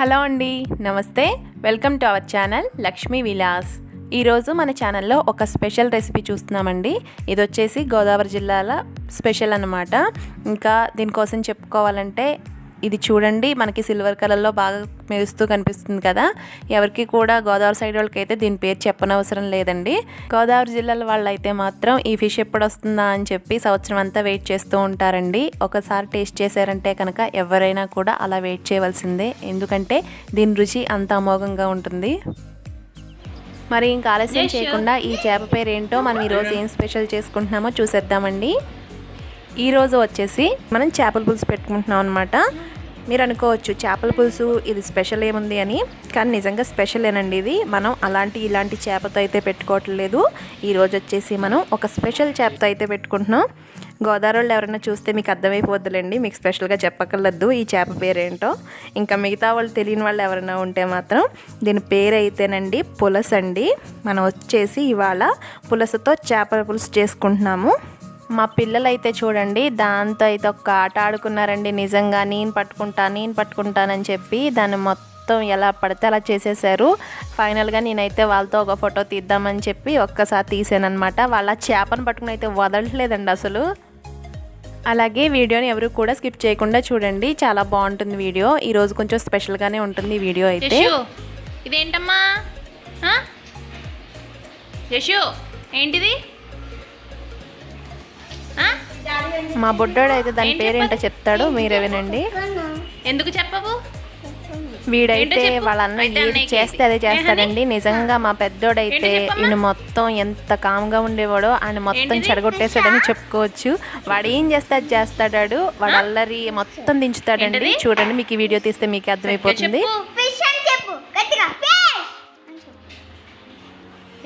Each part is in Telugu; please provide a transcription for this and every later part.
హలో అండి, నమస్తే. Welcome to our channel Lakshmi Vilas. ఈరోజు మన ఛానల్లో ఒక స్పెషల్ రెసిపీ చూస్తున్నామండి. ఇది వచ్చేసి గోదావరి జిల్లాల స్పెషల్ అన్నమాట. ఇంకా దీనికోసం చెప్పుకోవాలంటే ఇది చూడండి, మనకి సిల్వర్ కలర్లో బాగా మెరుస్తూ కనిపిస్తుంది కదా. ఎవరికి కూడా గోదావరి సైడ్ వాళ్ళకైతే దీని పేరు చెప్పనవసరం లేదండి. గోదావరి జిల్లాల వాళ్ళు అయితే మాత్రం ఈ ఫిష్ ఎప్పుడు వస్తుందా అని చెప్పి సంవత్సరం అంతా వెయిట్ చేస్తూ ఉంటారండి. ఒకసారి టేస్ట్ చేశారంటే కనుక ఎవరైనా కూడా అలా వెయిట్ చేయవలసిందే, ఎందుకంటే దీని రుచి అంత అమోఘంగా ఉంటుంది. మరి ఇంకా ఆలస్యం చేయకుండా ఈ చేప పేరు ఏంటో మనం ఈరోజు ఏం స్పెషల్ చేసుకుంటున్నామో చూసేద్దామండి. ఈరోజు వచ్చేసి మనం చేపల పులుసు పెట్టుకుంటున్నాం అనమాట. మీరు అనుకోవచ్చు చేపల పులుసు ఇది స్పెషల్ ఏముంది అని, కానీ నిజంగా స్పెషలేనండి. ఇది మనం ఇలాంటి చేపతో అయితే పెట్టుకోవట్లేదు. ఈరోజు వచ్చేసి మనం ఒక స్పెషల్ చేపతో అయితే పెట్టుకుంటున్నాం. గోదావరి వాళ్ళు ఎవరైనా చూస్తే మీకు అర్థమైపోద్దులేండి, మీకు స్పెషల్గా చెప్పక్కర్లేదు ఈ చేప పేరేంటో. ఇంకా మిగతా వాళ్ళు తెలియని వాళ్ళు ఎవరైనా ఉంటే మాత్రం దీని పేరు అయితేనండి పులస అండి. మనం వచ్చేసి ఇవాళ పులసతో చేపల పులుసు చేసుకుంటున్నాము. మా పిల్లలు అయితే చూడండి దాంతో అయితే ఒక ఆట ఆడుకున్నారండి. నిజంగా నేను పట్టుకుంటానని చెప్పి దాన్ని మొత్తం ఎలా పడితే అలా చేసేసారు. ఫైనల్గా నేనైతే వాళ్ళతో ఒక ఫోటో తీద్దామని చెప్పి ఒక్కసారి తీసానమాట. వాళ్ళ చేపను పట్టుకుని అయితే వదలట్లేదండి అసలు. అలాగే వీడియోని ఎవరు కూడా స్కిప్ చేయకుండా చూడండి, చాలా బాగుంటుంది వీడియో. ఈరోజు కొంచెం స్పెషల్గానే ఉంటుంది ఈ వీడియో అయితే. ఇదేంటమ్మా యశు, ఏంటిది? మా బుడ్డోడు అయితే దాని పేరేంటో చెప్తాడు, మీరే వినండి. ఎందుకు చెప్పవు? వీడైతే వాళ్ళ అన్న ఏది చేస్తే అదే చేస్తాడండి. నిజంగా మా పెద్దోడైతే ఈయన మొత్తం ఎంత కామ్గా ఉండేవాడో ఆయన మొత్తం చెడగొట్టేసాడని చెప్పుకోవచ్చు. వాడు ఏం చేస్తే అది చేస్తాడాడు, వాడు అల్లరి మొత్తం దించుతాడండి. చూడండి, మీకు ఈ వీడియో తీస్తే మీకు అర్థమైపోతుంది.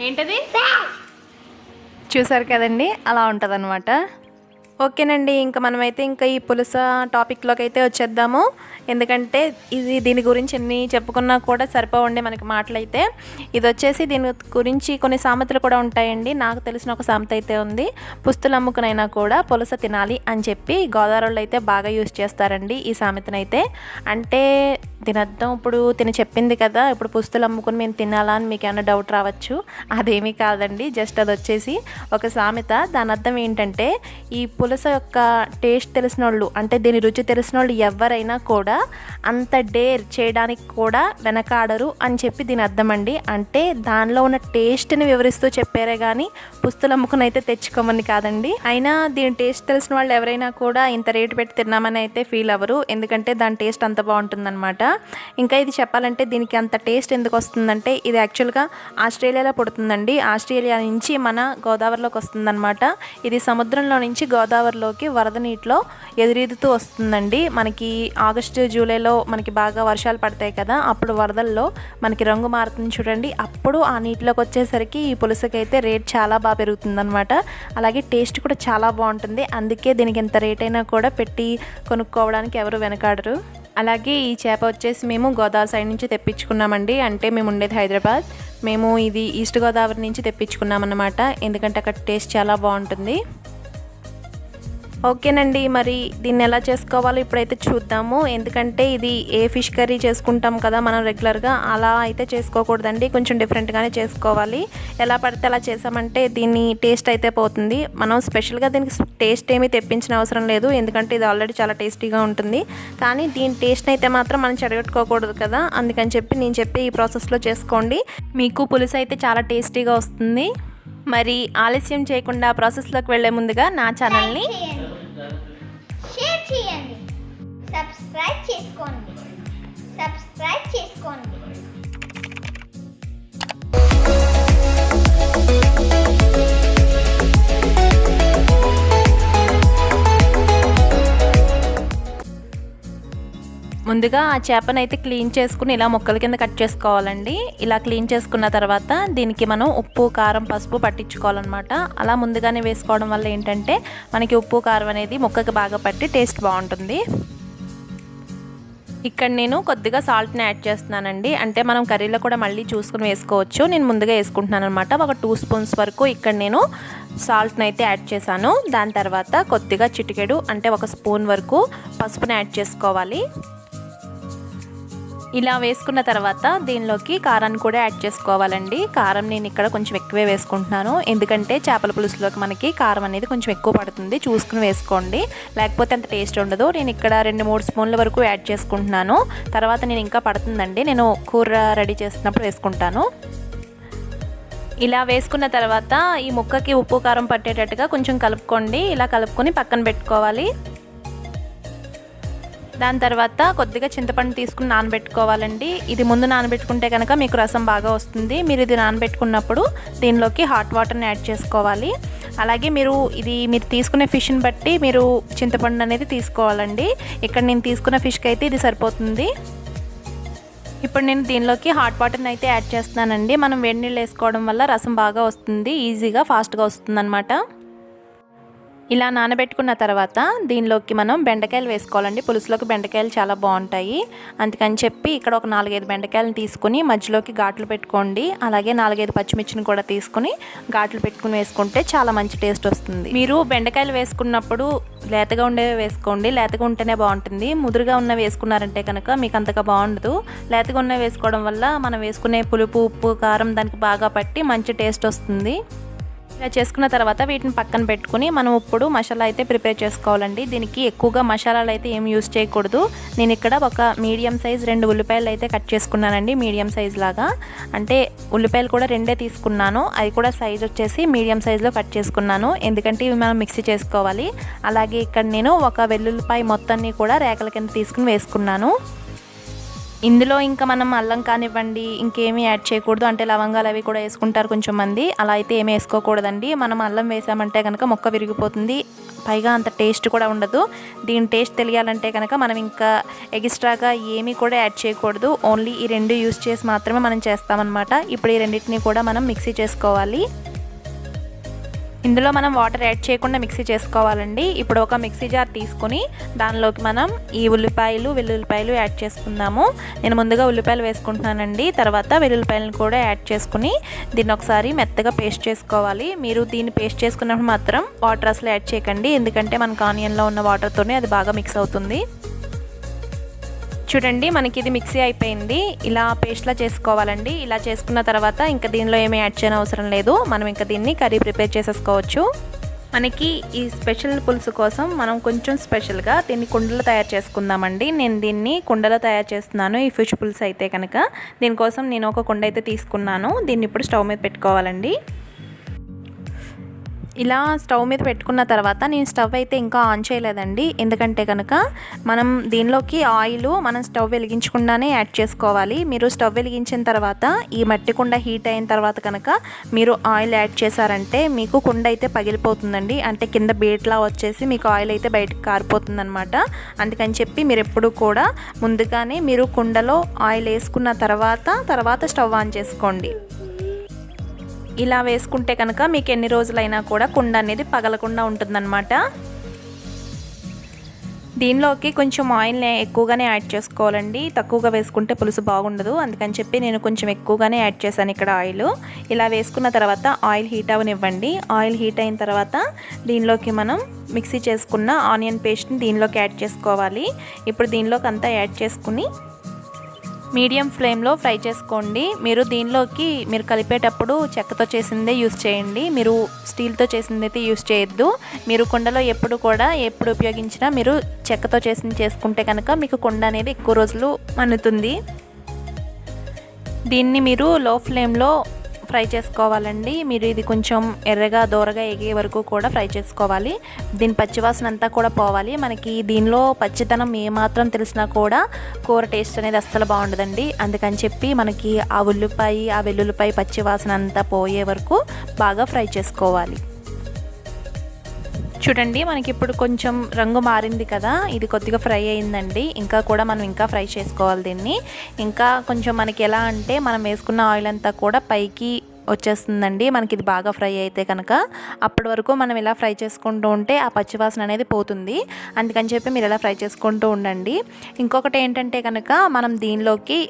ఏంటది? చూసారు కదండి, అలా ఉంటుంది అనమాట. ఓకేనండి, ఇంకా మనమైతే ఇంకా ఈ పులుస టాపిక్లోకి అయితే వచ్చేద్దాము. ఎందుకంటే దీని గురించి ఎన్ని చెప్పుకున్నా కూడా సరిపోవండి మనకి మాటలైతే. ఇది వచ్చేసి దీని గురించి కొన్ని సామెతలు కూడా ఉంటాయండి. నాకు తెలిసిన ఒక సామెత అయితే ఉంది, పుస్తులు అమ్ముకునైనా కూడా పులస తినాలి అని చెప్పి గోదావరిలో అయితే బాగా యూజ్ చేస్తారండి ఈ సామెతనైతే. అంటే దీని అర్థం ఇప్పుడు తిని చెప్పింది కదా, ఇప్పుడు పుస్తులు అమ్ముకుని మేము తినాలా అని మీకు ఏమైనా డౌట్ రావచ్చు. అదేమీ కాదండి, జస్ట్ అది వచ్చేసి ఒక సామెత. దాని అర్థం ఏంటంటే ఈ పులస యొక్క టేస్ట్ తెలిసిన వాళ్ళు, అంటే దీని రుచి తెలిసిన వాళ్ళు ఎవరైనా కూడా అంత డేర్ చేయడానికి కూడా వెనకాడరు అని చెప్పి దీని అర్థం అండి. అంటే దానిలో ఉన్న టేస్ట్ని వివరిస్తూ చెప్పారే కానీ పుస్తులు అమ్ముకుని అయితే తెచ్చుకోమని కాదండి. అయినా దీని టేస్ట్ తెలిసిన వాళ్ళు ఎవరైనా కూడా ఇంత రేటు పెట్టి తిన్నామని అయితే ఫీల్ అవ్వరు, ఎందుకంటే దాని టేస్ట్ అంత బాగుంటుందన్నమాట. ఇంకా ఇది చెప్పాలంటే దీనికి అంత టేస్ట్ ఎందుకు వస్తుందంటే ఇది యాక్చువల్గా ఆస్ట్రేలియాలో పుడుతుందండి. ఆస్ట్రేలియా నుంచి మన గోదావరిలోకి వస్తుందన్నమాట. ఇది సముద్రంలో నుంచి గోదావరిలోకి వరద నీటిలో ఎదురీదుతూ వస్తుందండి. మనకి ఆగస్టు జూలైలో మనకి బాగా వర్షాలు పడతాయి కదా, అప్పుడు వరదల్లో మనకి రంగు మారుతుంది చూడండి. అప్పుడు ఆ నీటిలోకి వచ్చేసరికి ఈ పులుసుకైతే రేట్ చాలా బాగా పెరుగుతుందన్నమాట. అలాగే టేస్ట్ కూడా చాలా బాగుంటుంది. అందుకే దీనికి ఎంత రేట్ అయినా కూడా పెట్టి కొనుక్కోవడానికి ఎవరు వెనకాడరు. అలాగే ఈ చేప వచ్చేసి మేము గోదావరి సైడ్ నుంచి తెప్పించుకున్నామండి. అంటే మేము ఉండేది హైదరాబాద్, మేము ఇది ఈస్ట్ గోదావరి నుంచి తెప్పించుకున్నామన్నమాట. ఎందుకంటే అక్కడ టేస్ట్ చాలా బాగుంటుంది. ఓకేనండి, మరి దీన్ని ఎలా చేసుకోవాలో ఇప్పుడైతే చూద్దాము. ఎందుకంటే ఇది ఏ ఫిష్ కర్రీ చేసుకుంటాం కదా మనం రెగ్యులర్గా, అలా అయితే చేసుకోకూడదండి, కొంచెం డిఫరెంట్గానే చేసుకోవాలి. ఎలా పడితే అలా చేసామంటే దీన్ని టేస్ట్ అయితే పోతుంది. మనం స్పెషల్గా దీనికి టేస్ట్ ఏమీ తెప్పించిన అవసరం లేదు, ఎందుకంటే ఇది ఆల్రెడీ చాలా టేస్టీగా ఉంటుంది. కానీ దీని టేస్ట్ని అయితే మాత్రం మనం చెడగొట్టుకోకూడదు కదా, అందుకని చెప్పి నేను చెప్పి ఈ ప్రాసెస్లో చేసుకోండి. మీకు పులుసు అయితే చాలా టేస్టీగా వస్తుంది. మరి ఆలస్యం చేయకుండా ప్రాసెస్లోకి వెళ్ళే ముందుగా నా ఛానల్ని షేర్ చేయండి, సబ్స్క్రైబ్ చేసుకోండి. ముందుగా ఆ చేపను అయితే క్లీన్ చేసుకుని ఇలా ముక్కల కింద కట్ చేసుకోవాలండి. ఇలా క్లీన్ చేసుకున్న తర్వాత దీనికి మనం ఉప్పు, కారం, పసుపు పట్టించుకోవాలన్నమాట. అలా ముందుగానే వేసుకోవడం వల్ల ఏంటంటే మనకి ఉప్పు, కారం అనేది ముక్కకి బాగా పట్టి టేస్ట్ బాగుంటుంది. ఇక్కడ నేను కొద్దిగా సాల్ట్ని యాడ్ చేస్తున్నానండి. అంటే మనం కర్రీలో కూడా మళ్ళీ చూసుకుని వేసుకోవచ్చు. నేను ముందుగా వేసుకుంటున్నాను అనమాట. ఒక 2 స్పూన్స్ వరకు ఇక్కడ నేను సాల్ట్ని అయితే యాడ్ చేశాను. దాని తర్వాత కొద్దిగా చిటికెడు అంటే 1 స్పూన్ వరకు పసుపుని యాడ్ చేసుకోవాలి. ఇలా వేసుకున్న తర్వాత దీనిలోకి కారాన్ని కూడా యాడ్ చేసుకోవాలండి. కారం నేను ఇక్కడ కొంచెం ఎక్కువే వేసుకుంటున్నాను, ఎందుకంటే చేపల పులుసులోకి మనకి కారం అనేది కొంచెం ఎక్కువ పడుతుంది. చూసుకుని వేసుకోండి, లేకపోతే అంత టేస్ట్ ఉండదు. నేను ఇక్కడ 2-3 స్పూన్ల వరకు యాడ్ చేసుకుంటున్నాను. తర్వాత నేను ఇంకా పడుతుందండి, నేను కూర రెడీ చేస్తున్నప్పుడు వేసుకుంటాను. ఇలా వేసుకున్న తర్వాత ఈ ముక్కకి ఉప్పు కారం పట్టేటట్టుగా కొంచెం కలుపుకోండి. ఇలా కలుపుకొని పక్కన పెట్టుకోవాలి. దాని తర్వాత కొద్దిగా చింతపండు తీసుకుని నానబెట్టుకోవాలండి. ఇది ముందు నానబెట్టుకుంటే కనుక మీకు రసం బాగా వస్తుంది. మీరు ఇది నానబెట్టుకున్నప్పుడు దీనిలోకి హాట్ వాటర్ని యాడ్ చేసుకోవాలి. అలాగే మీరు తీసుకునే ఫిష్ని బట్టి మీరు చింతపండు అనేది తీసుకోవాలండి. ఇక్కడ నేను తీసుకున్న ఫిష్కి అయితే ఇది సరిపోతుంది. ఇప్పుడు నేను దీనిలోకి హాట్ వాటర్ని అయితే యాడ్ చేస్తున్నానండి. మనం వేడి నీళ్ళు వేసుకోవడం వల్ల రసం బాగా వస్తుంది, ఈజీగా ఫాస్ట్గా వస్తుందన్నమాట. ఇలా నానబెట్టుకున్న తర్వాత దీనిలోకి మనం బెండకాయలు వేసుకోవాలండి. పులుసులోకి బెండకాయలు చాలా బాగుంటాయి. అందుకని చెప్పి ఇక్కడ ఒక 4-5 బెండకాయలను తీసుకుని మధ్యలోకి ఘాట్లు పెట్టుకోండి. అలాగే 4-5 పచ్చిమిర్చిని కూడా తీసుకుని ఘాట్లు పెట్టుకుని వేసుకుంటే చాలా మంచి టేస్ట్ వస్తుంది. మీరు బెండకాయలు వేసుకున్నప్పుడు లేతగా ఉండేవి వేసుకోండి, లేతగా ఉంటేనే బాగుంటుంది. ముదురుగా ఉన్నవి వేసుకున్నారంటే కనుక మీకు అంతగా బాగుండదు. లేతగా ఉన్నవి వేసుకోవడం వల్ల మనం వేసుకునే పులుపు, ఉప్పు, కారం దానికి బాగా పట్టి మంచి టేస్ట్ వస్తుంది. ఇలా చేసుకున్న తర్వాత వీటిని పక్కన పెట్టుకుని మనం ఇప్పుడు మసాలా అయితే ప్రిపేర్ చేసుకోవాలండి. దీనికి ఎక్కువగా మసాలాలు అయితే ఏం యూస్ చేయకూడదు. నేను ఇక్కడ ఒక మీడియం సైజ్ 2 ఉల్లిపాయలు అయితే కట్ చేసుకున్నానండి. మీడియం సైజ్ లాగా, అంటే ఉల్లిపాయలు కూడా 2 తీసుకున్నాను. అవి కూడా సైజ్ వచ్చేసి మీడియం సైజులో కట్ చేసుకున్నాను, ఎందుకంటే ఇవి మనం మిక్సీ చేసుకోవాలి. అలాగే ఇక్కడ నేను ఒక వెల్లుల్లిపాయ మొత్తాన్ని కూడా రేకల కింద తీసుకుని వేసుకున్నాను. ఇందులో ఇంకా మనం అల్లం కానివ్వండి ఇంకేమీ యాడ్ చేయకూడదు. అంటే లవంగాలు అవి కూడా వేసుకుంటారు కొంచెం మంది, అలా అయితే ఏమీ వేసుకోకూడదండి. మనం అల్లం వేసామంటే కనుక మొక్క విరిగిపోతుంది, పైగా అంత టేస్ట్ కూడా ఉండదు. దీని టేస్ట్ తెలియాలంటే కనుక మనం ఇంకా ఎక్స్ట్రాగా ఏమీ కూడా యాడ్ చేయకూడదు. ఓన్లీ ఈ 2 యూస్ చేసి మాత్రమే మనం చేస్తామన్నమాట. ఇప్పుడు ఈ రెండింటిని కూడా మనం మిక్సీ చేసుకోవాలి. ఇందులో మనం వాటర్ యాడ్ చేయకుండా మిక్సీ చేసుకోవాలండి. ఇప్పుడు ఒక మిక్సీ జార్ తీసుకుని దానిలోకి మనం ఈ ఉల్లిపాయలు, వెల్లుల్లిపాయలు యాడ్ చేసుకుందాము. నేను ముందుగా ఉల్లిపాయలు వేసుకుంటున్నానండి, తర్వాత వెల్లుల్లిపాయలను కూడా యాడ్ చేసుకుని దీన్ని ఒకసారి మెత్తగా పేస్ట్ చేసుకోవాలి. మీరు దీన్ని పేస్ట్ చేసుకున్నప్పుడు మాత్రం వాటర్ అసలు యాడ్ చేయకండి, ఎందుకంటే మనకు ఆనియన్లో ఉన్న వాటర్తోనే అది బాగా మిక్స్ అవుతుంది. చూడండి, మనకి ఇది మిక్సీ అయిపోయింది. ఇలా పేస్ట్లా చేసుకోవాలండి. ఇలా చేసుకున్న తర్వాత ఇంకా దీనిలో ఏమీ యాడ్ చేయని అవసరం లేదు. మనం ఇంకా దీన్ని కర్రీ ప్రిపేర్ చేసేసుకోవచ్చు. మనకి ఈ స్పెషల్ పులుసు కోసం మనం కొంచెం స్పెషల్గా దీన్ని కుండలో తయారు చేసుకుందామండి. నేను దీన్ని కుండలో తయారు చేస్తున్నాను. ఈ ఫిష్ పులుసు అయితే కనుక దీనికోసం నేను ఒక కుండ అయితే తీసుకున్నాను. దీన్ని ఇప్పుడు స్టవ్ మీద పెట్టుకోవాలండి. ఇలా స్టవ్ మీద పెట్టుకున్న తర్వాత నేను స్టవ్ అయితే ఇంకా ఆన్ చేయలేదండి, ఎందుకంటే కనుక మనం దీనిలోకి ఆయిల్ మనం స్టవ్ వెలిగించకుండానే యాడ్ చేసుకోవాలి. మీరు స్టవ్ వెలిగించిన తర్వాత ఈ మట్టి కుండ హీట్ అయిన తర్వాత కనుక మీరు ఆయిల్ యాడ్ చేశారంటే మీకు కుండ అయితే పగిలిపోతుందండి. అంటే కింద బీట్లా వచ్చేసి మీకు ఆయిల్ అయితే బయటకు కారిపోతుందన్నమాట. అందుకని చెప్పి మీరు ఎప్పుడు కూడా ముందుగానే మీరు కుండలో ఆయిల్ వేసుకున్న తర్వాత స్టవ్ ఆన్ చేసుకోండి. ఇలా వేసుకుంటే కనుక మీకు ఎన్ని రోజులైనా కూడా కుండ అనేది పగలకుండా ఉంటుందన్నమాట. దీనిలోకి కొంచెం ఆయిల్ని ఎక్కువగానే యాడ్ చేసుకోవాలండి. తక్కువగా వేసుకుంటే పులుసు బాగుండదు, అందుకని చెప్పి నేను కొంచెం ఎక్కువగానే యాడ్ చేశాను ఇక్కడ ఆయిల్. ఇలా వేసుకున్న తర్వాత ఆయిల్ హీట్ అవనివ్వండి. ఆయిల్ హీట్ అయిన తర్వాత దీనిలోకి మనం మిక్సీ చేసుకున్న ఆనియన్ పేస్ట్ని దీనిలోకి యాడ్ చేసుకోవాలి. ఇప్పుడు దీనిలోకి అంతా యాడ్ చేసుకుని మీడియం ఫ్లేమ్లో ఫ్రై చేసుకోండి. మీరు దీనిలోకి మీరు కలిపేటప్పుడు చెక్కతో చేసిందే యూస్ చేయండి, మీరు స్టీల్తో చేసింది అయితే యూస్ చేయొద్దు. మీరు కుండలో ఎప్పుడు ఉపయోగించినా మీరు చెక్కతో చేసింది చేసుకుంటే కనుక మీకు కుండ అనేది ఎక్కువ రోజులు మన్నుతుంది. దీన్ని మీరు లో ఫ్లేమ్లో ఫ్రై చేసుకోవాలండి. మీరు ఇది కొంచెం ఎర్రగా దోరగా ఎగే వరకు కూడా ఫ్రై చేసుకోవాలి. దీని పచ్చివాసన అంతా కూడా పోవాలి. మనకి దీనిలో పచ్చితనం ఏమాత్రం తెలిసినా కూడా కూర టేస్ట్ అనేది అస్సలు బాగుండదండి. అందుకని చెప్పి మనకి ఆ ఉల్లిపాయ ఆ వెల్లుల్లిపాయ పచ్చివాసన అంతా పోయే వరకు బాగా ఫ్రై చేసుకోవాలి. చూడండి, మనకి ఇప్పుడు కొంచెం రంగు మారింది కదా, ఇది కొద్దిగా ఫ్రై అయిందండి. ఇంకా కూడా మనం ఇంకా ఫ్రై చేసుకోవాలి దీన్ని. ఇంకా కొంచెం మనకి ఎలా అంటే మనం వేసుకున్న ఆయిల్ అంతా కూడా పైకి వచ్చేస్తుందండి మనకి ఇది బాగా ఫ్రై అయితే కనుక. అప్పటి వరకు మనం ఇలా ఫ్రై చేసుకుంటూ ఉంటే ఆ పచ్చివాసన అనేది పోతుంది. అందుకని చెప్పి మీరు ఇలా ఫ్రై చేసుకుంటూ ఉండండి. ఇంకొకటి ఏంటంటే కనుక మనం దీనిలోకి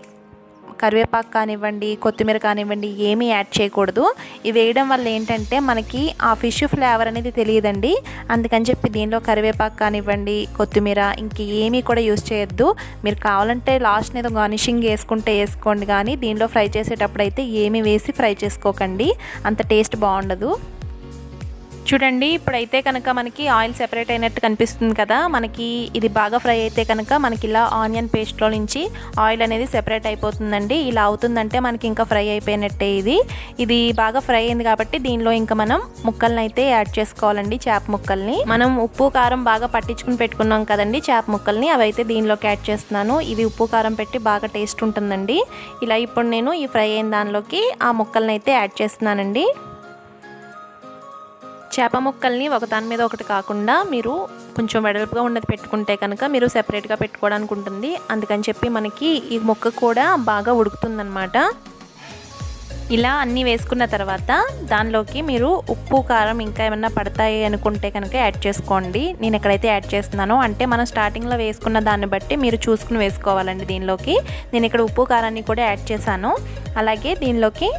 కరివేపాకు కానివ్వండి, కొత్తిమీర కానివ్వండి ఏమీ యాడ్ చేయకూడదు. ఇవి వేయడం వల్ల ఏంటంటే మనకి ఆ ఫిష్ ఫ్లేవర్ అనేది తెలియదండి. అందుకని చెప్పి దీనిలో కరివేపాకు కానివ్వండి, కొత్తిమీర ఇంక ఏమీ కూడా యూస్ చేయొద్దు. మీరు కావాలంటే లాస్ట్ ఏదో గార్నిషింగ్ వేసుకుంటే వేసుకోండి, కానీ దీనిలో ఫ్రై చేసేటప్పుడు అయితే ఏమీ వేసి ఫ్రై చేసుకోకండి, అంత టేస్ట్ బాగుండదు. చూడండి, ఇప్పుడైతే కనుక మనకి ఆయిల్ సెపరేట్ అయినట్టు కనిపిస్తుంది కదా. మనకి ఇది బాగా ఫ్రై అయితే కనుక మనకి ఇలా ఆనియన్ పేస్ట్లో నుంచి ఆయిల్ అనేది సెపరేట్ అయిపోతుందండి. ఇలా అవుతుందంటే మనకి ఇంకా ఫ్రై అయిపోయినట్టే. ఇది బాగా ఫ్రై అయింది కాబట్టి దీనిలో ఇంకా మనం ముక్కల్ని అయితే యాడ్ చేసుకోవాలండి. చేప ముక్కల్ని మనం ఉప్పు కారం బాగా పట్టించుకుని పెట్టుకున్నాం కదండి చేప ముక్కల్ని, అవి అయితే దీనిలోకి యాడ్ చేస్తున్నాను. ఇది ఉప్పు కారం పెట్టి బాగా టేస్ట్ ఉంటుందండి. ఇలా ఇప్పుడు నేను ఈ ఫ్రై అయిన దానిలోకి ఆ ముక్కల్ని అయితే యాడ్ చేస్తున్నానండి. చేప ముక్కల్ని ఒక దాని మీద ఒకటి కాకుండా మీరు కొంచెం వెడల్పుగా ఉన్నది పెట్టుకుంటే కనుక మీరు సెపరేట్గా పెట్టుకోవడానికి ఉంటుంది. అందుకని చెప్పి మనకి ఈ ముక్క కూడా బాగా ఉడుకుతుందన్నమాట. ఇలా అన్నీ వేసుకున్న తర్వాత దానిలోకి మీరు ఉప్పు కారం ఇంకా ఏమన్నా పడతాయి అనుకుంటే కనుక యాడ్ చేసుకోండి. నేను ఎక్కడైతే యాడ్ చేస్తున్నానో అంటే మనం స్టార్టింగ్లో వేసుకున్న దాన్ని బట్టి మీరు చూసుకుని వేసుకోవాలండి. దీనిలోకి నేను ఇక్కడ ఉప్పు కారాన్ని కూడా యాడ్ చేశాను. అలాగే దీనిలోకి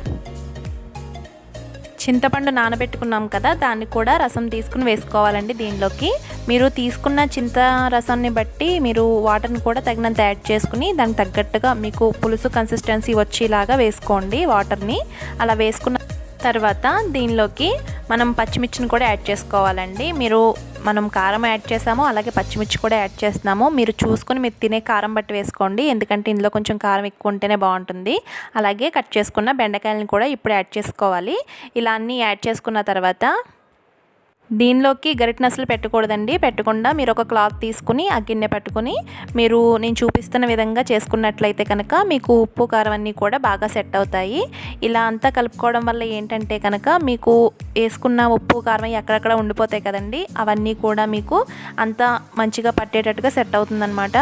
చింతపండు నానబెట్టుకున్నాం కదా, దాన్ని కూడా రసం తీసుకుని వేసుకోవాలండి. దీనిలోకి మీరు తీసుకున్న చింత రసాన్ని బట్టి మీరు వాటర్ని కూడా తగినంత యాడ్ చేసుకుని దానికి తగ్గట్టుగా మీకు పులుసు కన్సిస్టెన్సీ వచ్చేలాగా వేసుకోండి వాటర్ని. అలా వేసుకున్న తర్వాత దీనిలోకి మనం పచ్చిమిర్చిని కూడా యాడ్ చేసుకోవాలండి. మనం కారం యాడ్ చేసాము, అలాగే పచ్చిమిర్చి కూడా యాడ్ చేస్తున్నాము. మీరు చూసుకొని మీరు తినే కారం బట్టి వేసుకోండి, ఎందుకంటే ఇందులో కొంచెం కారం ఎక్కువ ఉంటేనే బాగుంటుంది. అలాగే కట్ చేసుకున్న బెండకాయలను కూడా ఇప్పుడు యాడ్ చేసుకోవాలి. ఇలా అన్నీ యాడ్ చేసుకున్న తర్వాత దీనిలోకి గరిటెని అసలు పెట్టకూడదండి. పెట్టకుండా మీరు ఒక క్లాత్ తీసుకుని ఆ గిన్నె పట్టుకుని నేను చూపిస్తున్న విధంగా చేసుకున్నట్లయితే కనుక మీకు ఉప్పు కారం అన్నీ కూడా బాగా సెట్ అవుతాయి. ఇలా అంతా కలుపుకోవడం వల్ల ఏంటంటే కనుక మీకు వేసుకున్న ఉప్పు కారం ఎక్కడెక్కడ ఉండిపోతాయి కదండి, అవన్నీ కూడా మీకు అంతా మంచిగా పట్టేటట్టుగా సెట్ అవుతుందన్నమాట.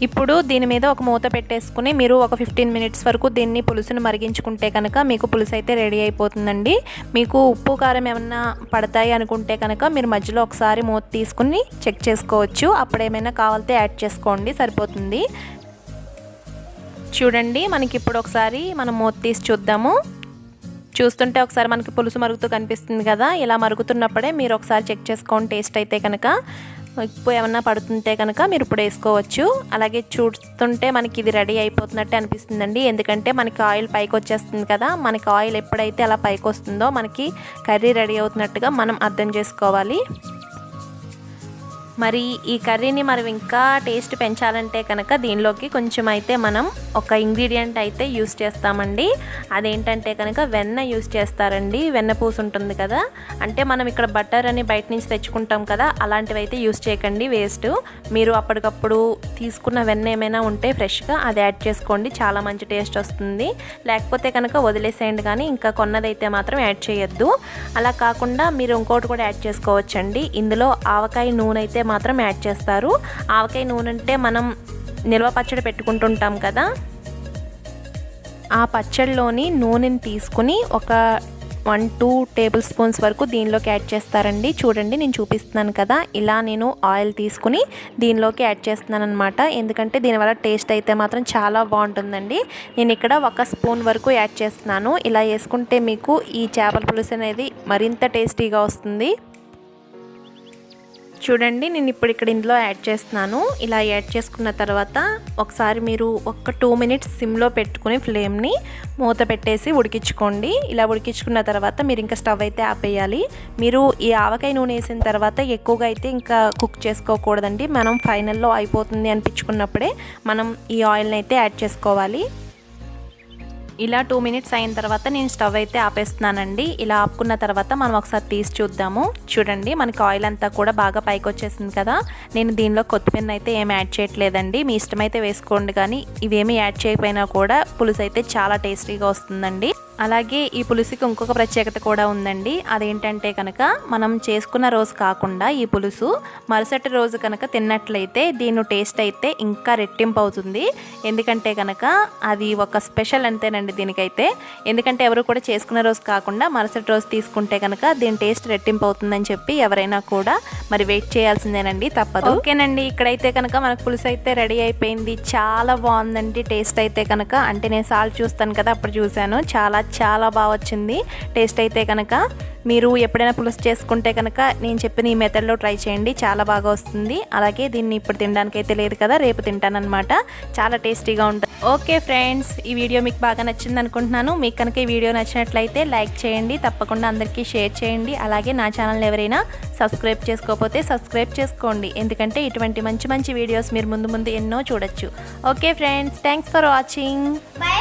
ఇప్పుడు దీని మీద ఒక మూత పెట్టేసుకుని మీరు ఒక 15 మినిట్స్ వరకు దీన్ని పులుసును మరిగించుకుంటే కనుక మీకు పులుసు అయితే రెడీ అయిపోతుందండి. మీకు ఉప్పు కారం ఏమన్నా పడతాయి అనుకుంటే కనుక మీరు మధ్యలో ఒకసారి మూత తీసుకుని చెక్ చేసుకోవచ్చు. అప్పుడు ఏమైనా కావాలితే యాడ్ చేసుకోండి, సరిపోతుంది. చూడండి, మనకి ఇప్పుడు ఒకసారి మనం మూత తీసి చూద్దాము. చూస్తుంటే ఒకసారి మనకి పులుసు మరుగుతూ కనిపిస్తుంది కదా. ఇలా మరుగుతున్నప్పుడే మీరు ఒకసారి చెక్ చేసుకోండి. టేస్ట్ అయితే కనుక ఉప్పు ఏమన్నా పడుతుంటే కనుక మీరు ఇప్పుడు వేసుకోవచ్చు. అలాగే చూస్తుంటే మనకి ఇది రెడీ అయిపోతున్నట్టే అనిపిస్తుందండి, ఎందుకంటే మనకి ఆయిల్ పైకి వచ్చేస్తుంది కదా. మనకి ఆయిల్ ఎప్పుడైతే అలా పైకి వస్తుందో మనకి కర్రీ రెడీ అవుతున్నట్టుగా మనం అర్థం చేసుకోవాలి. మరి ఈ కర్రీని మనం ఇంకా టేస్ట్ పెంచాలంటే కనుక దీనిలోకి కొంచెం అయితే మనం ఒక ఇంగ్రీడియంట్ అయితే యూస్ చేస్తామండి. అదేంటంటే కనుక వెన్న యూస్ చేస్తారండి. వెన్న పూస ఉంటుంది కదా, అంటే మనం ఇక్కడ బటర్ అని బయట నుంచి తెచ్చుకుంటాం కదా, అలాంటివి అయితే యూస్ చేయకండి, వేస్ట్. మీరు అప్పటికప్పుడు తీసుకున్న వెన్న ఏమైనా ఉంటే ఫ్రెష్గా అది యాడ్ చేసుకోండి, చాలా మంచి టేస్ట్ వస్తుంది. లేకపోతే కనుక వదిలేసేయండి, కానీ ఇంకా కొన్నదైతే మాత్రం యాడ్ చేయొద్దు. అలా కాకుండా మీరు ఇంకోటి కూడా యాడ్ చేసుకోవచ్చండి. ఇందులో ఆవకాయ నూనె అయితే మాత్రం యాడ్ చేస్తారు. ఆవకాయ నూనె అంటే మనం నిల్వ పచ్చడి పెట్టుకుంటుంటాం కదా, ఆ పచ్చడిలోని నూనెని తీసుకుని ఒక 1-2 టేబుల్ స్పూన్స్ వరకు దీనిలోకి యాడ్ చేస్తారండి. చూడండి, నేను చూపిస్తున్నాను కదా, ఇలా నేను ఆయిల్ తీసుకుని దీనిలోకి యాడ్ చేస్తున్నాను అనమాట. ఎందుకంటే దీనివల్ల టేస్ట్ అయితే మాత్రం చాలా బాగుంటుందండి. నేను ఇక్కడ 1 స్పూన్ వరకు యాడ్ చేస్తున్నాను. ఇలా వేసుకుంటే మీకు ఈ చేపల పులుసు అనేది మరింత టేస్టీగా వస్తుంది. చూడండి, నేను ఇప్పుడు ఇక్కడ ఇందులో యాడ్ చేస్తున్నాను. ఇలా యాడ్ చేసుకున్న తర్వాత ఒకసారి మీరు ఒక 2 మినిట్స్ సిమ్లో పెట్టుకుని ఫ్లేమ్ని మూత పెట్టేసి ఉడికించుకోండి. ఇలా ఉడికించుకున్న తర్వాత మీరు ఇంకా స్టవ్ అయితే ఆపేయాలి. మీరు ఈ ఆవకాయ నూనె వేసిన తర్వాత ఎక్కువగా అయితే ఇంకా కుక్ చేసుకోకూడదండి. మనం ఫైనల్లో అయిపోతుంది అనిపించుకున్నప్పుడే మనం ఈ ఆయిల్ని అయితే యాడ్ చేసుకోవాలి. ఇలా 2 మినిట్స్ అయిన తర్వాత నేను స్టవ్ అయితే ఆపేస్తున్నానండి. ఇలా ఆపుకున్న తర్వాత మనం ఒకసారి తీసి చూద్దాము. చూడండి, మనకి ఆయిల్ అంతా కూడా బాగా పైకి వచ్చేసింది కదా. నేను దీనిలో కొత్తిమీర అయితే ఏమి యాడ్ చేయట్లేదండి, మీ ఇష్టమైతే వేసుకోండి, కానీ ఇవేమీ యాడ్ చేయకపోయినా కూడా పులుసు అయితే చాలా టేస్టీగా వస్తుందండి. అలాగే ఈ పులుసుకి ఇంకొక ప్రత్యేకత కూడా ఉందండి. అదేంటంటే కనుక మనం చేసుకున్న రోజు కాకుండా ఈ పులుసు మరుసటి రోజు కనుక తిన్నట్లయితే దీని టేస్ట్ అయితే ఇంకా రెట్టింపు అవుతుంది. ఎందుకంటే కనుక అది ఒక స్పెషల్ అంతేనండి దీనికైతే. ఎందుకంటే ఎవరు కూడా చేసుకున్న రోజు కాకుండా మరుసటి రోజు తీసుకుంటే కనుక దీని టేస్ట్ రెట్టింపు అవుతుందని చెప్పి ఎవరైనా కూడా మరి వెయిట్ చేయాల్సిందేనండి, తప్పదు. ఓకేనండి, ఇక్కడైతే కనుక మనకు పులుసు అయితే రెడీ అయిపోయింది. చాలా బాగుందండి టేస్ట్ అయితే కనుక. అంటే నేను సాల్ట్ చూస్తాను కదా, అప్పుడు చూశాను, చాలా బాగా వచ్చింది టేస్ట్ అయితే కనుక. మీరు ఎప్పుడైనా పులుసు చేసుకుంటే కనుక నేను చెప్పిన ఈ మెథడ్లో ట్రై చేయండి, చాలా బాగా వస్తుంది. అలాగే దీన్ని ఇప్పుడు తినడానికి అయితే లేదు కదా, రేపు తింటానన్నమాట. చాలా టేస్టీగా ఉంటుంది. ఓకే ఫ్రెండ్స్, ఈ వీడియో మీకు బాగా నచ్చింది అనుకుంటున్నాను. మీకు కనుక ఈ వీడియో నచ్చినట్లయితే లైక్ చేయండి, తప్పకుండా అందరికీ షేర్ చేయండి. అలాగే నా ఛానల్ ఎవరైనా సబ్స్క్రైబ్ చేసుకోకపోతే సబ్స్క్రైబ్ చేసుకోండి, ఎందుకంటే ఇటువంటి మంచి వీడియోస్ మీరు ముందు ఎన్నో చూడొచ్చు. Okay friends, thanks for watching. By.